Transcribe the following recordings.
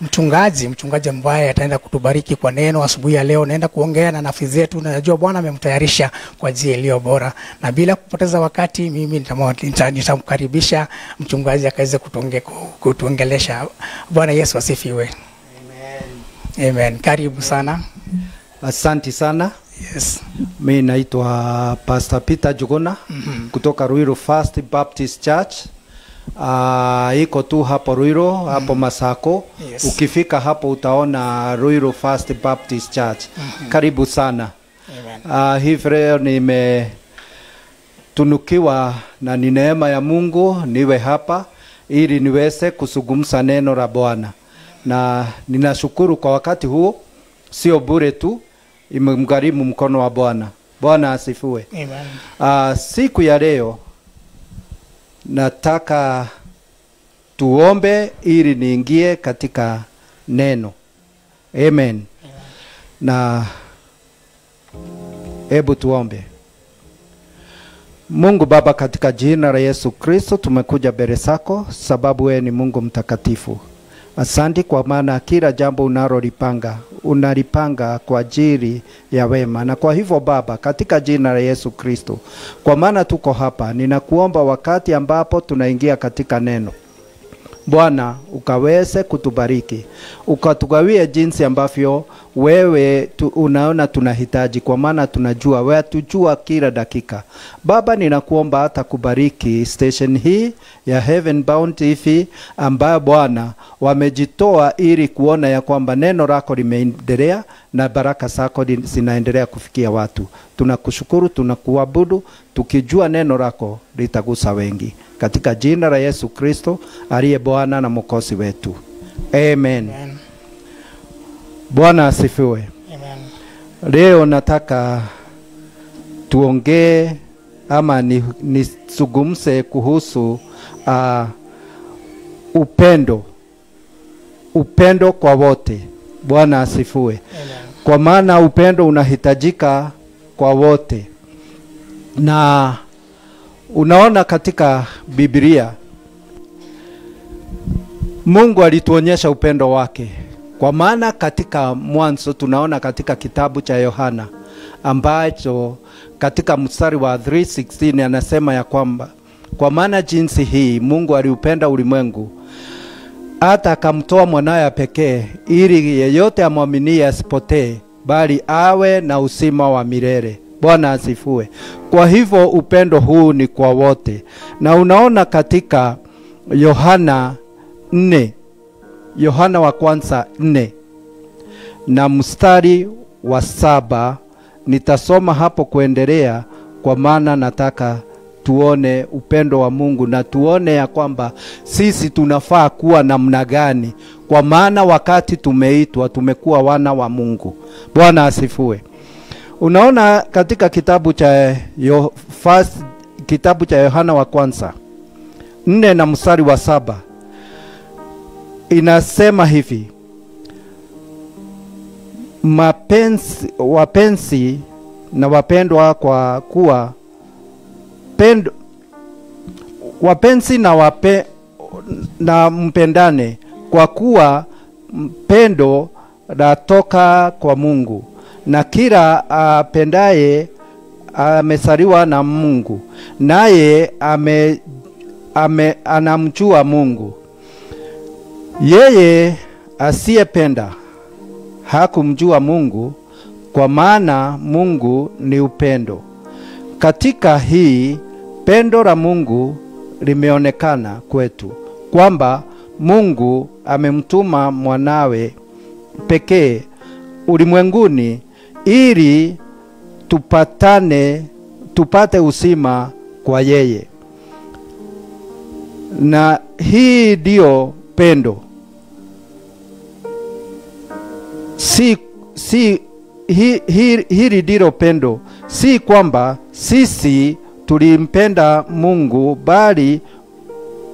mchungaji ambaye ataenda kutubariki kwa neno asubuhi ya leo. Naenda kuongea na nafsi zetu, na najua Bwana amemtayarisha kwa njia iliyo bora. Na bila kupoteza wakati, mimi nitamkaribisha mchungaji akaweze kutuongelesha. Bwana Yesu asifiwe. Amen. Karibu sana. Asante sana. Yes. Mimi naitwa Pastor Peter Juguna kutoka Ruiru First Baptist Church. Iko tu hapo Ruiru, hapo Masako. Yes. Ukifika hapo utaona Ruiru First Baptist Church. Karibu sana. Amen. Hivi leo nimetunukiwa na ni neema ya Mungu niwe hapa ili niweze kuzungumza neno la Bwana. Na ninashukuru kwa wakati huo, sio bure tu, imemgharimu mkono wa Bwana. Bwana asifiwe. Amen. Siku ya leo nataka tuombe ili niingie katika neno. Amen. Na hebu tuombe. Mungu Baba, katika jina la Yesu Kristo tumekuja mbele zako sababu wewe ni Mungu mtakatifu. Asante kwa maana kila jambo unalipanga kwa ajili ya wema. Na kwa hivyo Baba, katika jina la Yesu Kristo, kwa maana tuko hapa, ninakuomba wakati ambapo tunaingia katika neno, Bwana ukaweze kutubariki, ukatugawie jinsi ambavyo wewe unaona tunahitaji, kwa maana tunajua wewe tujua kila dakika. Baba, ninakuomba hata kubariki station hii ya Heaven Bound TV ambayo Bwana wamejitoa ili kuona ya kwamba neno lako limeendelea na baraka zako zinaendelea kufikia watu. Tunakushukuru, tunakuabudu, tukijua neno lako litagusa wengi. Katika jina la Yesu Kristo aliye Bwana na Mwokozi wetu. Amen. Amen. Bwana asifiwe. Amen. Leo nataka tuongee ama nisungumze kuhusu upendo kwa wote. Bwana asifiwe. Amen. Kwa maana upendo unahitajika kwa wote. Na unaona katika Biblia Mungu alituonyesha upendo wake. Kwa maana katika Mwanzo tunaona katika kitabu cha Yohana ambacho katika mstari wa 3:16 anasema ya kwamba kwa maana jinsi hii Mungu aliupenda ulimwengu hata akamtoa mwanawe pekee ili yeyote amwaminie asipotee bali awe na uzima wa milele. Bwana asifiwe. Kwa hivyo upendo huu ni kwa wote. Na unaona katika Yohana 4, Yohana wa kwanza 4 na mstari wa 7, nitasoma hapo kuendelea, kwa maana nataka tuone upendo wa Mungu na tuone ya kwamba sisi tunafaa kuwa namna gani, kwa maana wakati tumeitwa tumekuwa wana wa Mungu. Bwana asifiwe. Unaona katika kitabu cha Yohana wa kwanza 4 na mstari wa 7 inasema hivi: wapenzi na wapendwa, kwa kuwa wapenzi na mpendane, kwa kuwa pendo latoka kwa Mungu, na kila apendaye amezaliwa na Mungu, naye anamjua Mungu. Yeye asiyependa hakumjua Mungu, kwa maana Mungu ni upendo. Katika hii pendo la Mungu limeonekana kwetu, kwamba Mungu amemtuma mwanawe pekee ulimwenguni ili tupate uzima kwa yeye. Na hii ndio pendo. Hili ndilo pendo, si kwamba sisi tulimpenda Mungu, bali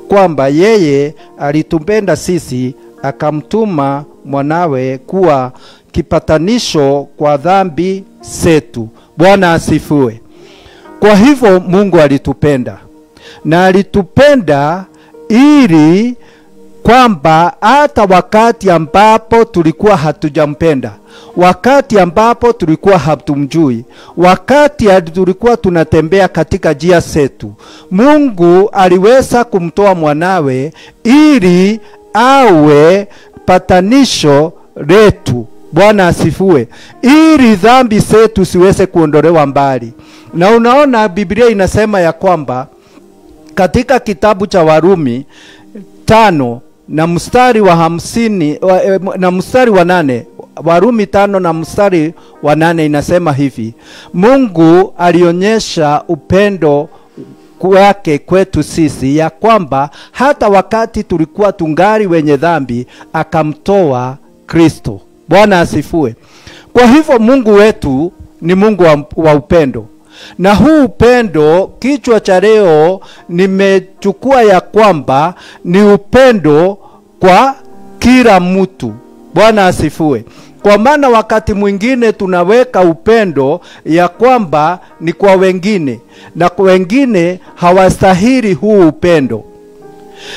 kwamba yeye alitupenda sisi akamtuma mwanawe kuwa kipatanisho kwa dhambi zetu. Bwana asifiwe. Kwa hivyo Mungu alitupenda, na alitupenda ili kwamba hata wakati ambapo tulikuwa hatujampenda, wakati ambapo tulikuwa hatumjui, wakati tulikuwa tunatembea katika njia zetu, Mungu aliweza kumtoa mwanawe ili awe patanisho letu. Bwana asifiwe. Ili dhambi zetu siweze kuondolewa mbali. Na unaona Biblia inasema ya kwamba katika kitabu cha Warumi 5 na mstari wa 50 na mstari wa 8, Warumi 5 na mstari wa 8 inasema hivi: Mungu alionyesha upendo wake kwetu sisi, ya kwamba hata wakati tulikuwa tungali wenye dhambi akamtoa Kristo. Bwana asifiwe. Kwa hivyo Mungu wetu ni Mungu wa upendo. Na huu upendo, kichwa cha leo nimechukua ya kwamba ni upendo kwa kila mtu. Bwana asifiwe. Kwa maana wakati mwingine tunaweka upendo ya kwamba ni kwa wengine, na kwa wengine hawastahili huu upendo.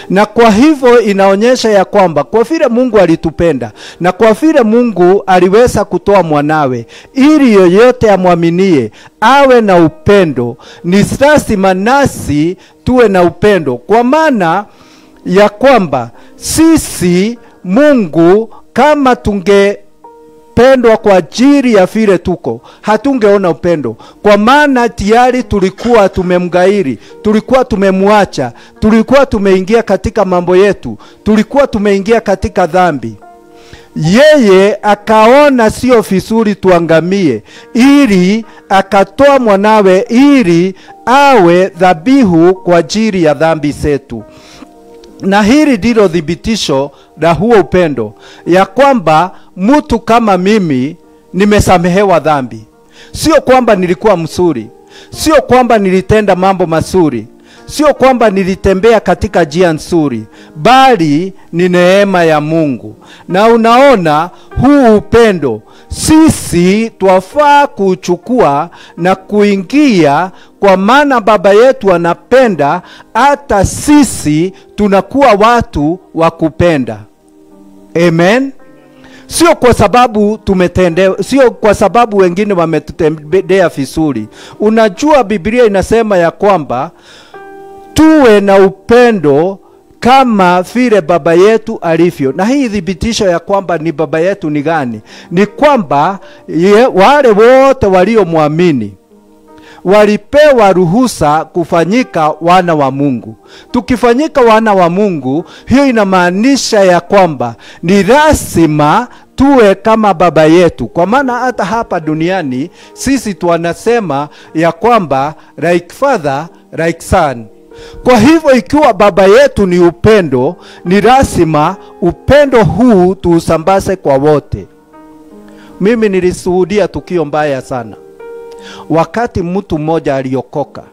Na kwa hivyo inaonyesha ya kwamba kwa vile Mungu alitupenda, na kwa vile Mungu aliweza kutoa mwanawe ili yoyote amwaminie awe na upendo, ni lazima nasi tuwe na upendo. Kwa maana ya kwamba sisi Mungu, kama tungependwa kwa ajili ya vile tuko, hatungeona upendo. Kwa maana tayari tulikuwa tumemgairi, tulikuwa tumemwacha, tulikuwa tumeingia katika mambo yetu, tulikuwa tumeingia katika dhambi. Yeye akaona sio vizuri tuangamie, ili akatoa mwanawe ili awe dhabihu kwa ajili ya dhambi zetu. Na hili ndilo thibitisho la huo upendo, ya kwamba mtu kama mimi nimesamehewa dhambi. Sio kwamba nilikuwa mzuri, sio kwamba nilitenda mambo mazuri, sio kwamba nilitembea katika njia nzuri, bali ni neema ya Mungu. Na unaona huu upendo sisi twafaa kuchukua na kuingia, kwa maana baba yetu anapenda, hata sisi tunakuwa watu wa kupenda. Amen. Sio kwa sababu tumetendewa, sio kwa sababu wengine wametutendea vizuri. Unajua Biblia inasema ya kwamba tuwe na upendo kama vile baba yetu alivyo. Na hii thibitisho ya kwamba ni baba yetu ni gani? Ni kwamba wale wote waliomwamini walipewa ruhusa kufanyika wana wa Mungu. Tukifanyika wana wa Mungu, hiyo inamaanisha ya kwamba ni lazima tuwe kama baba yetu. Kwa maana hata hapa duniani sisi tunasema ya kwamba like father like son. Kwa hivyo ikiwa baba yetu ni upendo, ni lazima upendo huu tuusambaze kwa wote. Mimi nilishuhudia tukio mbaya sana. Wakati mtu mmoja aliokoka,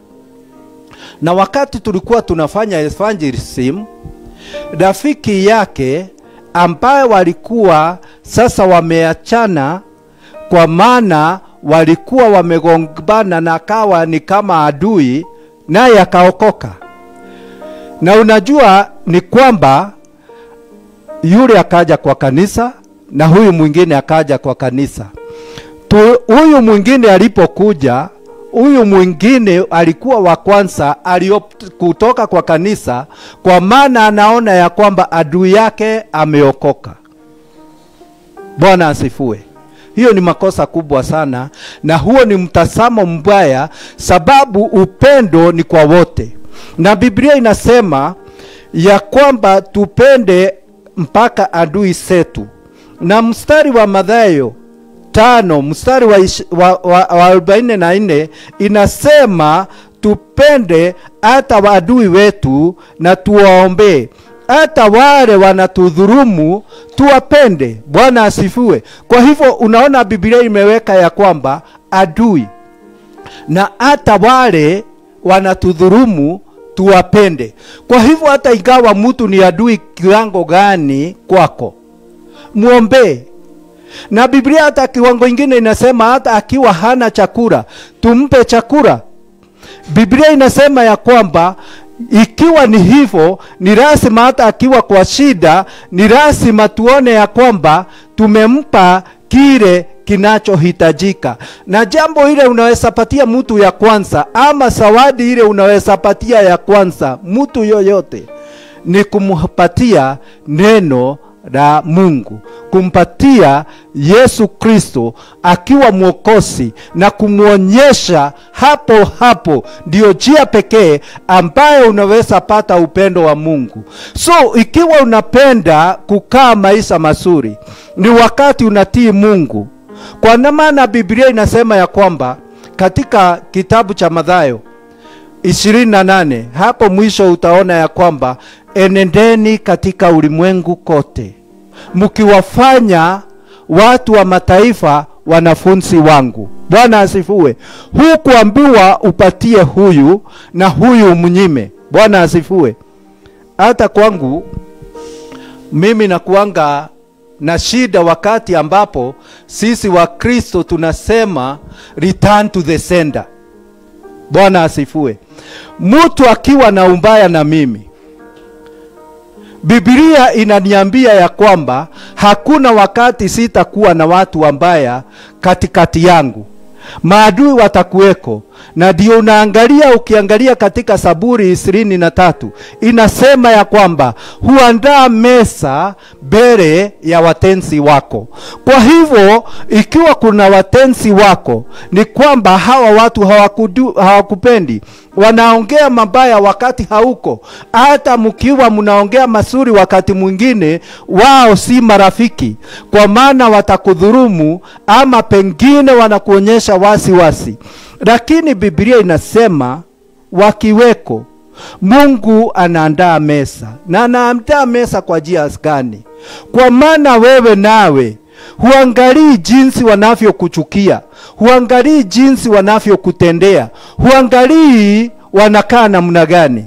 na wakati tulikuwa tunafanya evangelism, rafiki yake ambaye walikuwa sasa wameachana, kwa maana walikuwa wamegombana na akawa ni kama adui, naye akaokoka. Na unajua ni kwamba yule akaja kwa kanisa na huyu mwingine akaja kwa kanisa. Huyu mwingine alipokuja, huyu mwingine alikuwa wa kwanza kutoka kwa kanisa, kwa maana anaona ya kwamba adui yake ameokoka. Bwana asifiwe. Hiyo ni makosa kubwa sana, na huo ni mtazamo mbaya, sababu upendo ni kwa wote. Na Biblia inasema ya kwamba tupende mpaka adui zetu. Na mstari wa Mathayo 5 mstari wa 44 inasema tupende hata adui wetu na tuwaombe, hata wale wanatudhulumu tuwapende. Bwana asifiwe. Kwa hivyo unaona Biblia imeweka ya kwamba adui na hata wale wanatudhulumu tuwapende. Kwa hivyo hata ingawa mtu ni adui kiwango gani kwako, muombe. Na Biblia hata kiwango ingine inasema hata akiwa hana chakula, tumpe chakula. Biblia inasema ya kwamba ikiwa ni hivyo, ni lazima hata akiwa kwa shida, ni lazima tuone ya kwamba tumempa kile kinachohitajika. Na jambo ile unaweza patia mtu ya kwanza, ama zawadi ile unaweza patia ya kwanza mtu yoyote, ni kumpatia neno la Mungu, kumpatia Yesu Kristo akiwa Mwokozi, na kumuonyesha hapo hapo ndio njia pekee ambayo unaweza pata upendo wa Mungu. So ikiwa unapenda kukaa maisha mazuri, ni wakati unatii Mungu. Kwa maana Biblia inasema ya kwamba katika kitabu cha Mathayo 28 hapo mwisho utaona ya kwamba enendeni katika ulimwengu kote, mkiwafanya watu wa mataifa wanafunzi wangu. Bwana asifiwe. Hukuambiwa upatie huyu na huyu mnyime. Bwana asifiwe. Hata kwangu mimi nakuanga na shida wakati ambapo sisi wa Kristo tunasema return to the sender. Bwana asifiwe. Mtu akiwa na umbaya na mimi, Biblia inaniambia ya kwamba hakuna wakati sitakuwa na watu wambaya katikati yangu. Maadui watakuweko. Na ndio unaangalia, ukiangalia katika Zaburi 23 inasema ya kwamba huandaa meza mbele ya watenzi wako. Kwa hivyo ikiwa kuna watenzi wako, ni kwamba hawa watu hawakupendi, wanaongea mabaya wakati hauko. Hata mkiwa mnaongea mazuri wakati mwingine, wao si marafiki, kwa maana watakudhulumu ama pengine wanakuonyesha wasi. Lakini Biblia inasema wakiweko, Mungu anaandaa meza. Na anaandaa meza kwa njia gani? Kwa maana wewe nawe huangalii jinsi wanavyokuchukia, huangalii jinsi wanavyokutendea, huangalii wanakaa namna gani,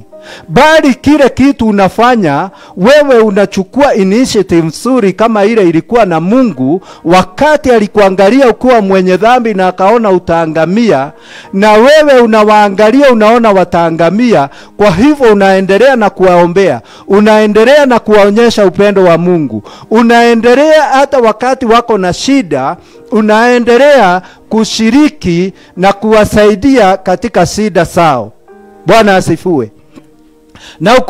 bali kile kitu unafanya wewe, unachukua initiative nzuri kama ile ilikuwa na Mungu wakati alikuangalia ukiwa mwenye dhambi na akaona utaangamia, na wewe unawaangalia unaona wataangamia. Kwa hivyo unaendelea na kuwaombea, unaendelea na kuwaonyesha upendo wa Mungu, unaendelea hata wakati wako na shida, unaendelea kushiriki na kuwasaidia katika shida zao. Bwana asifiwe. Na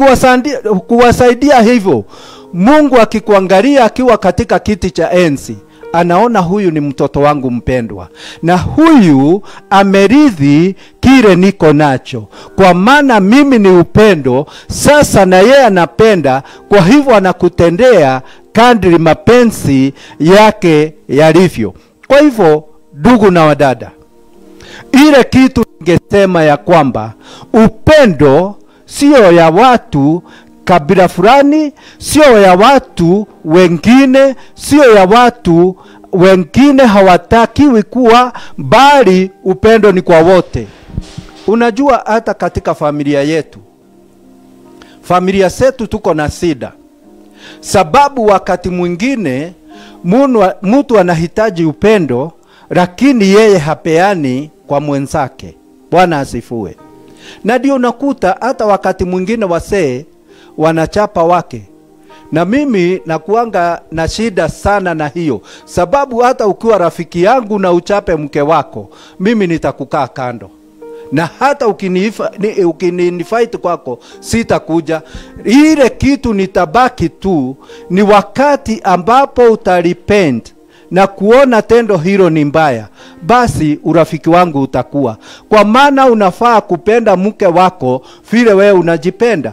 kuwasaidia hivyo, Mungu akikuangalia akiwa katika kiti cha enzi, anaona huyu ni mtoto wangu mpendwa, na huyu amerithi kile niko nacho, kwa maana mimi ni upendo. Sasa na yeye anapenda, kwa hivyo anakutendea kadri mapenzi yake yalivyo. Kwa hivyo ndugu na wadada, ile kitu ningesema ya kwamba upendo sio ya watu kabila fulani, sio ya watu wengine, sio ya watu wengine hawatakiwi kuwa, bali upendo ni kwa wote. Unajua hata katika familia yetu, familia zetu tuko na shida, sababu wakati mwingine mtu anahitaji upendo, lakini yeye hapeani kwa mwenzake. Bwana asifiwe. Na ndio unakuta hata wakati mwingine wasee wanachapa wake. Na mimi nakuanga na shida sana na hiyo, sababu hata ukiwa rafiki yangu na uchape mke wako, mimi nitakukaa kando. Na hata ukinifight kwako, sitakuja. Ile kitu nitabaki tu ni wakati ambapo utarepent na kuona tendo hilo ni mbaya, basi urafiki wangu utakuwa. Kwa maana unafaa kupenda mke wako vile wewe unajipenda.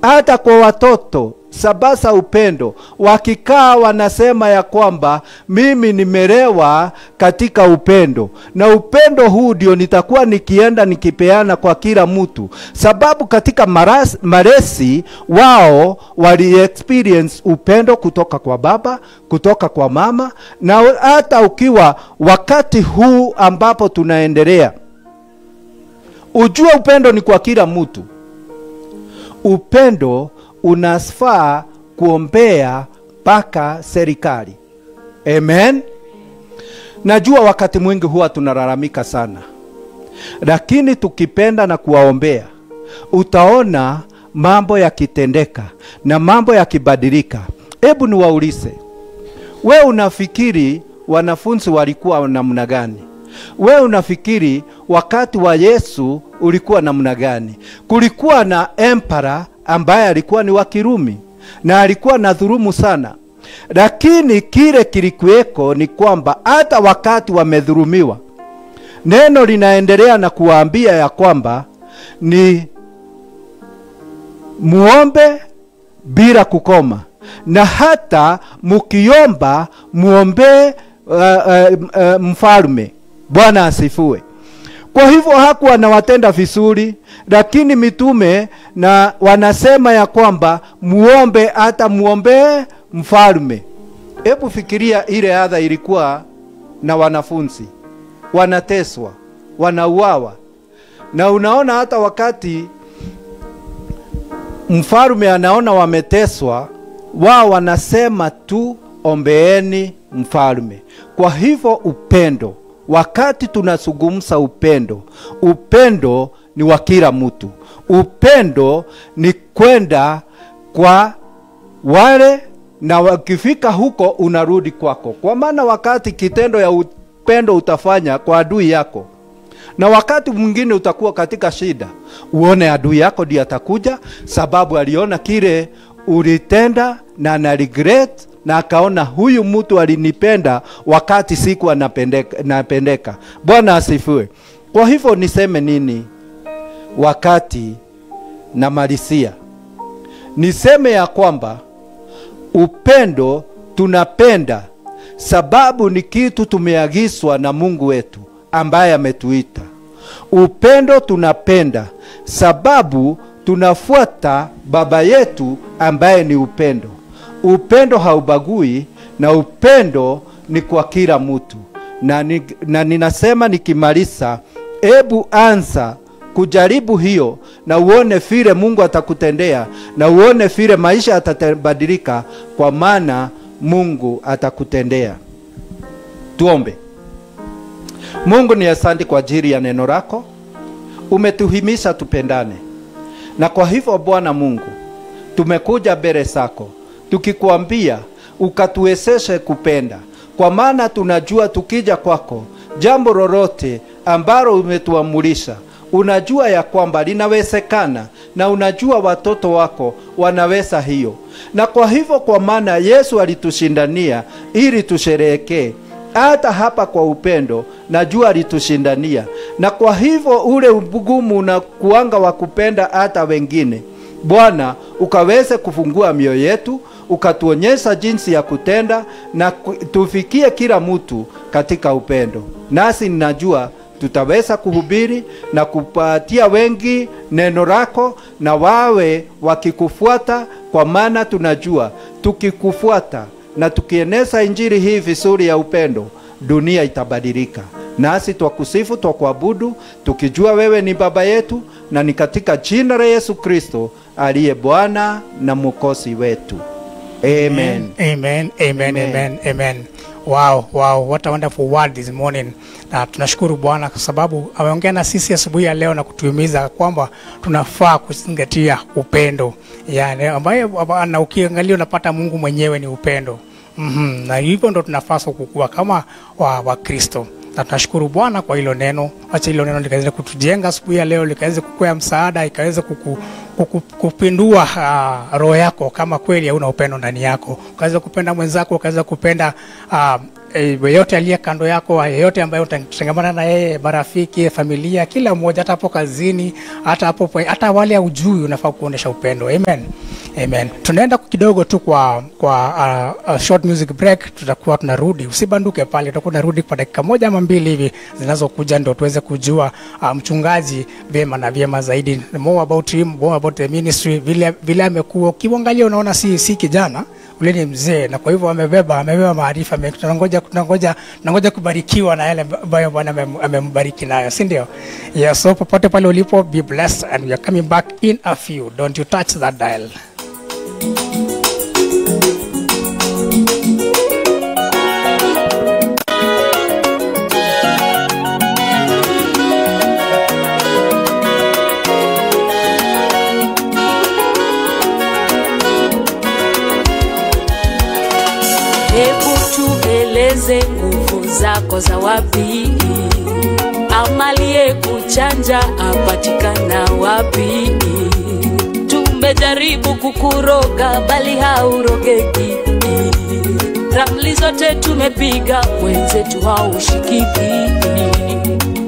Hata kwa watoto, sabasa upendo, wakikaa wanasema ya kwamba mimi nimelewa katika upendo, na upendo huu ndio nitakuwa nikienda nikipeana kwa kila mtu, sababu katika maresi wao wali experience upendo kutoka kwa baba, kutoka kwa mama. Na hata ukiwa wakati huu ambapo tunaendelea, ujue upendo ni kwa kila mtu. Upendo unafaa kuombea mpaka serikali. Amen. Najua wakati mwingi huwa tunalalamika sana, lakini tukipenda na kuwaombea, utaona mambo yakitendeka na mambo yakibadilika. Hebu niwaulize, wewe unafikiri wanafunzi walikuwa namna gani? Wewe unafikiri wakati wa Yesu ulikuwa namna gani? Kulikuwa na emperor ambaye alikuwa ni wa Kirumi na alikuwa na dhulumu sana. Lakini kile kilikuweko ni kwamba hata wakati wamedhulumiwa, neno linaendelea na kuwaambia ya kwamba ni muombe bila kukoma, na hata mukiomba muombe mfalme. Bwana asifiwe. Kwa hivyo hakuwa na watenda vizuri, lakini mitume na wanasema ya kwamba muombe, hata muombe mfalme. Hebu fikiria ile adha ilikuwa na wanafunzi, wanateswa, wanauawa. Na unaona hata wakati mfalme anaona wameteswa, wao wanasema tu ombeeni mfalme. Kwa hivyo upendo, wakati tunazungumza upendo, upendo ni wa kila mtu. Upendo ni kwenda kwa wale na wakifika huko unarudi kwako. Kwa maana wakati kitendo ya upendo utafanya kwa adui yako, na wakati mwingine utakuwa katika shida, uone adui yako ndiye atakuja sababu aliona kile ulitenda na ana regret, na akaona huyu mtu alinipenda wakati sikuwa napendeka. Bwana asifiwe. Kwa hivyo niseme nini wakati na malisia? Niseme ya kwamba upendo tunapenda sababu ni kitu tumeagizwa na Mungu wetu ambaye ametuita. Upendo tunapenda sababu tunafuata baba yetu ambaye ni upendo. Upendo haubagui, na upendo ni kwa kila mtu. Na ninasema nikimaliza, hebu anza kujaribu hiyo na uone vile Mungu atakutendea, na uone vile maisha yatabadilika, kwa maana Mungu atakutendea. Tuombe. Mungu, ni asante kwa ajili ya neno lako. Umetuhimisha tupendane. Na kwa hivyo Bwana Mungu, tumekuja mbele zako tukikuambia ukatuwezeshe kupenda, kwa maana tunajua tukija kwako jambo lolote ambalo umetuamurisha, unajua ya kwamba linawezekana, na unajua watoto wako wanaweza hiyo. Na kwa hivyo, kwa maana Yesu alitushindania ili tusherehekee, hata hapa kwa upendo najua alitushindania. Na kwa hivyo ule ugumu na kuanga wa kupenda hata wengine, Bwana ukaweze kufungua mioyo yetu, ukatuonyesha jinsi ya kutenda, na tufikie kila mtu katika upendo. Nasi ninajua tutaweza kuhubiri na kupatia wengi neno lako, na wawe wakikufuata, kwa maana tunajua tukikufuata na tukieneza injili hii vizuri ya upendo, dunia itabadilika. Nasi twakusifu, twakuabudu, tukijua wewe ni baba yetu, na ni katika jina la Yesu Kristo aliye Bwana na Mwokozi wetu. Amen. Amen. Amen. Amen. Amen. Wow, what a wonderful word this morning. Na tunashukuru Bwana kwa sababu ameongea na sisi asubuhi ya leo na kutuhimiza kwamba tunafaa kuzingatia upendo. Yani ambaye na ukiangalia unapata Mungu mwenyewe ni upendo. Na hivyo ndo tunafaa kukua kama wa Kristo. Na tunashukuru Bwana kwa hilo neno. Acha hilo neno likaweze kutujenga asubuhi ya leo, likaweze kukua msaada, ikaweze kupindua roho yako kama kweli hauna upendo ndani yako. Ukaweza kupenda mwenzako, ukaweza kupenda yote aliye kando yako, yote ambayo utatangamana na yeye, marafiki, familia, kila mmoja, hata hapo kazini, hata wale hujui, unafaa kuonesha upendo. Amen. Amen. Tunaenda kidogo tu kwa short music break, tutakuwa tunarudi. Usibanduke pale, tutakuwa tunarudi kwa dakika moja ama mbili hivi zinazokuja, ndio tuweze kujua mchungaji vyema na vyema zaidi, more about him, more about the ministry, vile amekuwa. Ukiangalia unaona si kijana, ule ni mzee, na kwa hivyo amebeba maarifa. Tunangoja kubarikiwa na yale ambayo Bwana amembariki nayo, si ndio? Yes, so popote pale ulipo, be blessed, and we are coming back in a few. Don't you touch that dial. tueleze nguvu zako za wapi, amalie kuchanja apatikana wapi. Tumejaribu kukuroga bali haurogeki, ramli zote tumepiga wenzetu haushikiki.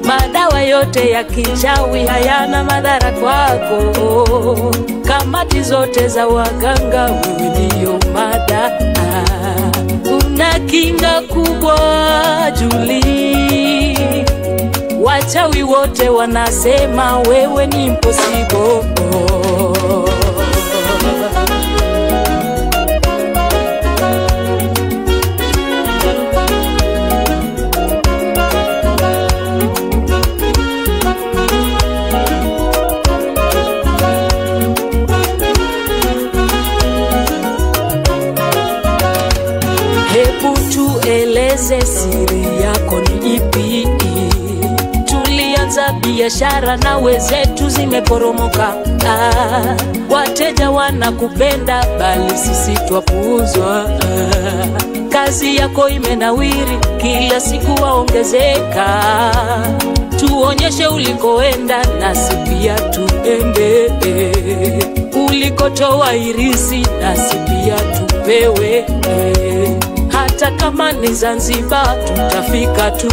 Madawa yote ya kichawi hayana madhara kwako, kamati zote za waganga wewe ndio mada. Una kinga kubwa Juli, wachawi wote wanasema wewe ni impossible. Hebu tueleze siri yako ni ipi? Tulianza biashara na wenzetu zimeporomoka. Wateja wanakupenda bali sisi twapuuzwa. Kazi yako imenawiri kila siku waongezeka. Tuonyeshe ulikoenda nasi pia tuende, ulikotoa irisi nasi pia tupewe. Hata kama ni Zanzibar tutafika tu,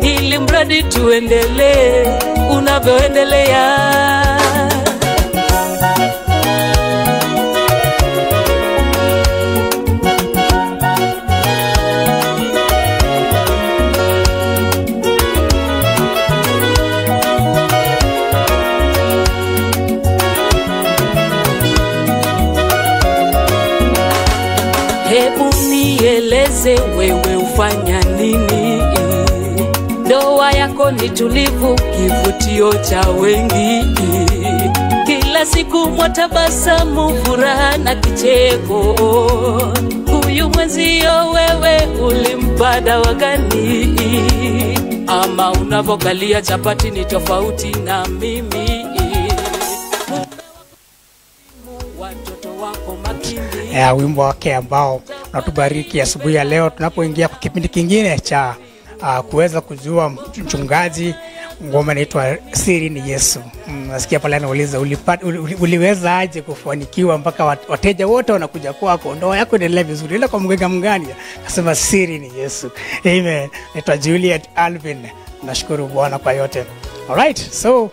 ili mradi tuendelee unavyoendelea. Hebu nieleze wewe ufanya nini? Ndoa yako ni tulivu, kivutio cha wengi. Kila siku mwatabasamu, furaha na kicheko. Huyu mwenzio wewe ulimpa dawa gani? Ama unavokalia chapati ni tofauti na mimi. Watoto wako makini. Wimbo wake ambao unatubariki asubuhi ya leo tunapoingia kwa kipindi kingine cha kuweza kujua mchungaji. Ngoma inaitwa Siri ni Yesu. Nasikia pale anauliza uliweza aje kufanikiwa mpaka wateja wote wanakuja kwako, ndoa yako inaendelea vizuri, ila kwa mganga mgani? Akasema siri ni Yesu. Amen. Naitwa Juliet Alvin. Nashukuru Bwana kwa yote. Alright, so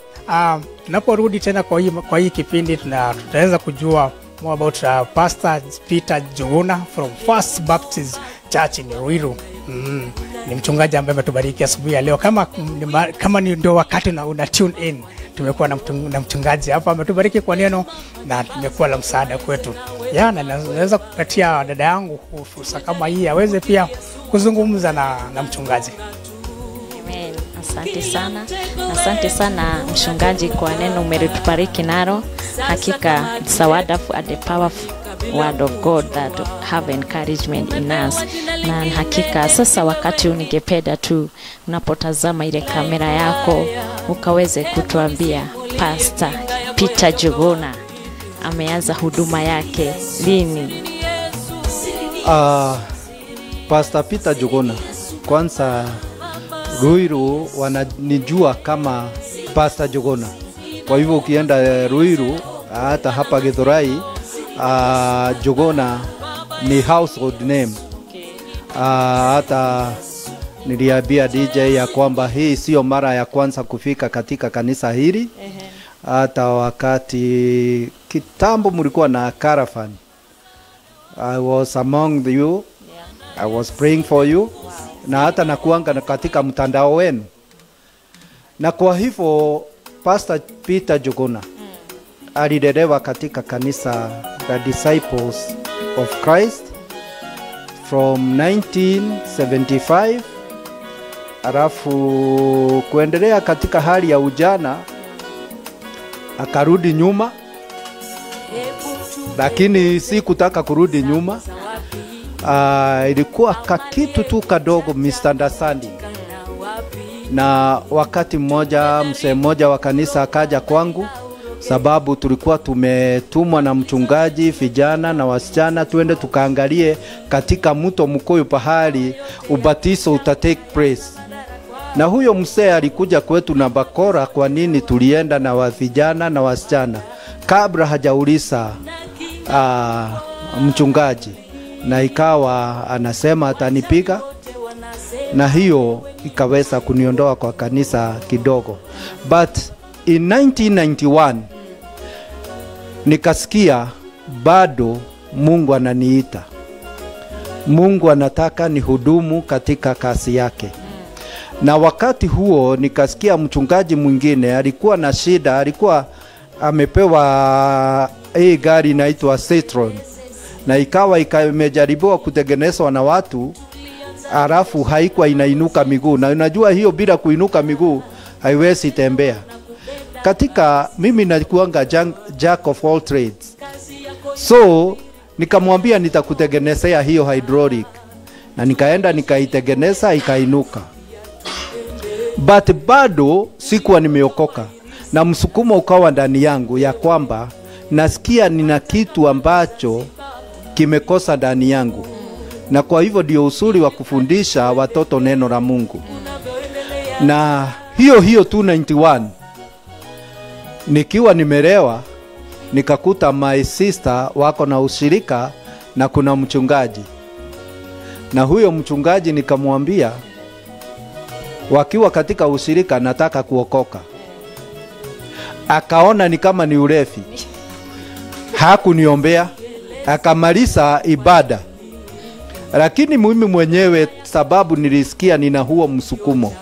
tunaporudi tena kwa hii kipindi tutaweza kujua more about Pastor Peter Njuguna from First Baptist Church in Ruiru. Ni mchungaji ambaye ametubariki asubuhi ya leo. Kama ni ndio wakati una tune in, tumekuwa na mchungaji hapa ametubariki kwa neno na tumekuwa la msaada kwetu. Na naweza kupatia dada yangu fursa kama hii aweze pia kuzungumza na mchungaji. Amen. Asante sana mchungaji kwa neno umetubariki nalo. Hakika it's a wonderful and a powerful word of God that have encouragement in us. Na hakika sasa wakati uningependa tu unapotazama ile kamera yako ukaweze kutuambia Pastor Peter Njuguna ameanza huduma yake lini? Pastor Peter Njuguna, kwanza Ruiru wananijua kama Pastor Njuguna. Kwa hivyo ukienda Ruiru hata hapa Githurai, Njuguna ni household name. Hata niliambia DJ ya kwamba hii sio mara ya kwanza kufika katika kanisa hili. Hata wakati kitambo mlikuwa na caravan, I was among you. I was praying for you. Na hata nakuanga katika mtandao wenu. Na kwa hivyo Pastor Peter Njuguna alilelewa katika kanisa the Disciples of Christ from 1975, alafu kuendelea katika hali ya ujana akarudi nyuma, lakini si kutaka kurudi nyuma. Ilikuwa kakitu tu kadogo misunderstanding. Na wakati mmoja mzee mmoja wa kanisa akaja kwangu sababu tulikuwa tumetumwa na mchungaji vijana na wasichana tuende tukaangalie katika mto Mukoyo pahali ubatizo utatake place. Na huyo msee alikuja kwetu na bakora kwa nini tulienda na wa vijana na wasichana kabla hajauliza mchungaji, na ikawa anasema atanipiga, na hiyo ikaweza kuniondoa kwa kanisa kidogo. But in 1991 nikasikia bado Mungu ananiita. Mungu anataka nihudumu katika kazi yake. Na wakati huo nikasikia mchungaji mwingine alikuwa na shida, alikuwa amepewa hii gari inaitwa Citroen, na ikawa imejaribiwa kutengenezwa na watu, alafu haikuwa inainuka miguu, na unajua hiyo bila kuinuka miguu haiwezi tembea. Katika mimi nakuanga jack of all trades, so nikamwambia nitakutengenezea hiyo hydraulic, na nikaenda nikaitengeneza ikainuka. But bado sikuwa nimeokoka, na msukumo ukawa ndani yangu ya kwamba nasikia nina kitu ambacho kimekosa ndani yangu. Na kwa hivyo ndio usuri wa kufundisha watoto neno la Mungu. Na hiyo 291 nikiwa nimelewa nikakuta my sister wako na ushirika na kuna mchungaji. Na huyo mchungaji nikamwambia wakiwa katika ushirika nataka kuokoka. Akaona ni kama ni urefi. Hakuniombea, akamaliza ibada. Lakini mimi mwenyewe sababu nilisikia nina huo msukumo,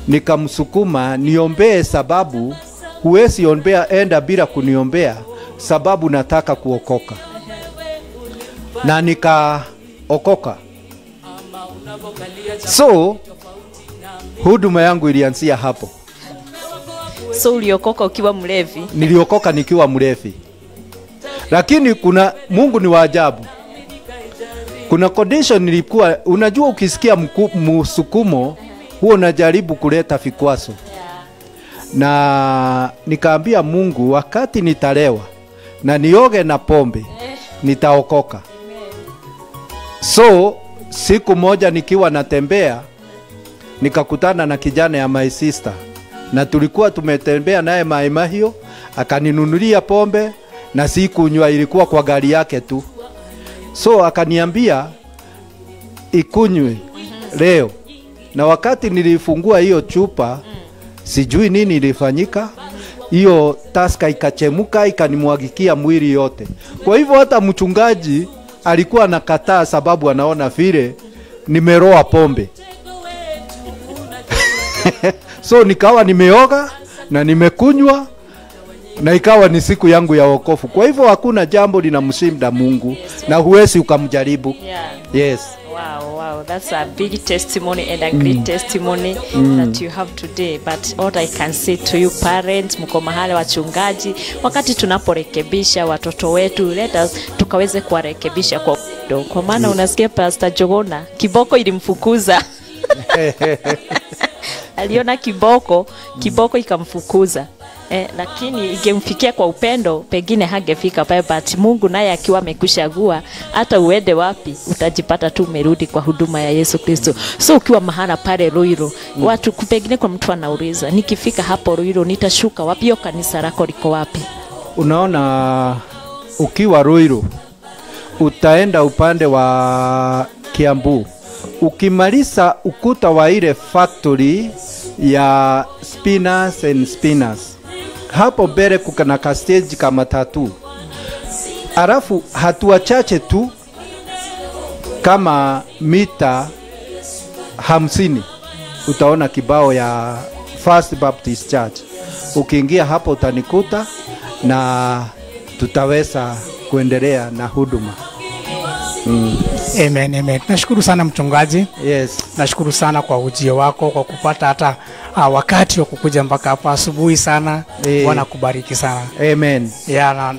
nikamsukuma niombee, sababu huwezi ombea enda bila kuniombea, sababu nataka kuokoka. Na nikaokoka. So huduma yangu ilianzia hapo. So uliokoka ukiwa mlevi? Niliokoka nikiwa mlevi. Lakini kuna Mungu ni wa ajabu. Kuna condition nilikuwa, unajua ukisikia msukumo huo unajaribu kuleta vikwazo. Na nikaambia Mungu wakati nitalewa na nioge na pombe nitaokoka. So siku moja nikiwa natembea nikakutana na kijana ya my sister, na tulikuwa tumetembea naye Maimahio, akaninunulia pombe na sikunywa, ilikuwa kwa gari yake tu. So akaniambia ikunywe leo. Na wakati nilifungua hiyo chupa, sijui nini ilifanyika, hiyo taska ikachemuka ikanimwagikia mwili yote. Kwa hivyo hata mchungaji alikuwa anakataa, sababu anaona vile nimeroa pombe. So nikawa nimeoga na nimekunywa, na ikawa ni siku yangu ya wokovu. Kwa hivyo hakuna jambo linamshinda Mungu, na huwezi ukamjaribu. Yes. Wow, that's a big testimony and a great testimony that you have today. But what I can say to you parents, mko mahali wachungaji, wakati tunaporekebisha watoto wetu, let us tukaweze kuwarekebisha kwa upendo. Kwa maana unasikia Pastor Jogona, kiboko ilimfukuza. Aliona kiboko ikamfukuza. Lakini ingemfikia kwa upendo pengine hangefika pale, but Mungu naye akiwa amekushagua, hata uende wapi utajipata tu umerudi kwa huduma ya Yesu Kristo. So ukiwa mahala pale Ruiru, watu pengine kwa mtu anauliza, nikifika hapo Ruiru nitashuka wapi? Hiyo kanisa lako liko wapi? Unaona, ukiwa Ruiru utaenda upande wa Kiambu. Ukimaliza ukuta wa ile factory ya Spinners and Spinners, hapo mbele kuna ka stage kama 3. Alafu hatua chache tu kama mita 50 utaona kibao ya First Baptist Church. Ukiingia hapo utanikuta na tutaweza kuendelea na huduma. Amen. Nashukuru sana mchungaji. Yes. Nashukuru sana kwa ujio wako, kwa kupata hata wakati wa kukuja mpaka hapa asubuhi sana. Bwana kubariki sana. Amen.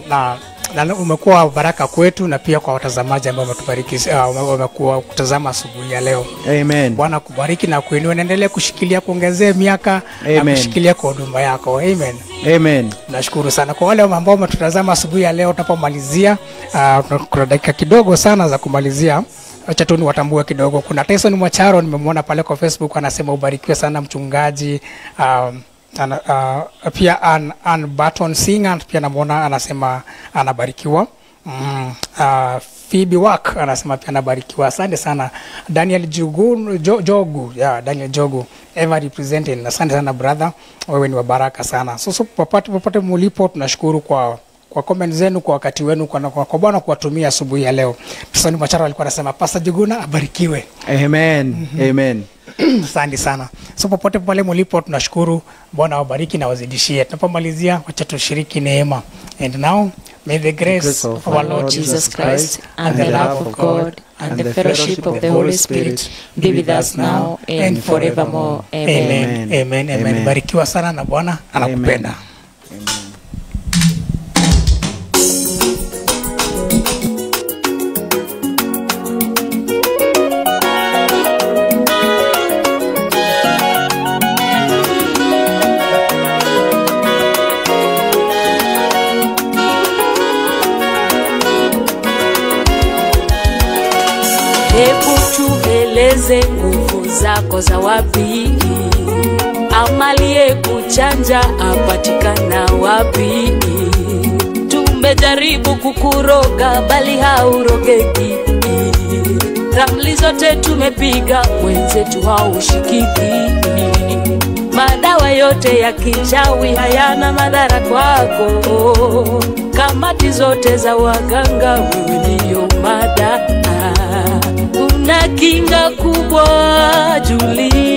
Na na umekuwa baraka kwetu na pia kwa watazamaji ambao wametubariki wamekuwa kutazama asubuhi ya leo. Amen. Bwana kubariki na kuinua, endelea kushikilia, kuongezea miaka na kushikilia kwa huduma yako. Amen. Amen. Nashukuru sana kwa wale ambao wametutazama asubuhi ya leo. Tunapomalizia kuna dakika kidogo sana za kumalizia. Acha tu niwatambue kidogo. Kuna Tyson Mwacharo, nimemwona pale kwa Facebook, anasema ubarikiwe sana mchungaji. Pia Ann Barton Singer pia namuona anasema anabarikiwa. Phoebe Work anasema pia anabarikiwa. Asante sana. Daniel Jogu, Daniel Jogu, ever representing. Asante sana brother, wewe ni wa baraka sana. So popote mulipo, tunashukuru kwa comment zenu, kwa wakati wenu, kwa Bwana kuwatumia asubuhi ya leo. Tyson Mwacharo alikuwa anasema Pastor Juguna abarikiwe. Amen. Amen. Asante sana. So popote pale mulipo, tunashukuru. Bwana wabariki na wazidishie. Tunapomalizia, wacha tushiriki neema. And now may the grace of our Lord Jesus Christ and the love of God and the fellowship of the Holy Spirit be with us now and forevermore. Amen. Amen. Amen. Barikiwa sana na Bwana anakupenda. Hebu tueleze nguvu zako za wapi, amalie kuchanja apatikana wapi. Tumejaribu kukuroga bali haurogeki, ramli zote tumepiga mwenzetu haushikiki. Madawa yote ya kichawi hayana madhara kwako, kamati zote za waganga wewe ndio mada. Una kinga kubwa Julia.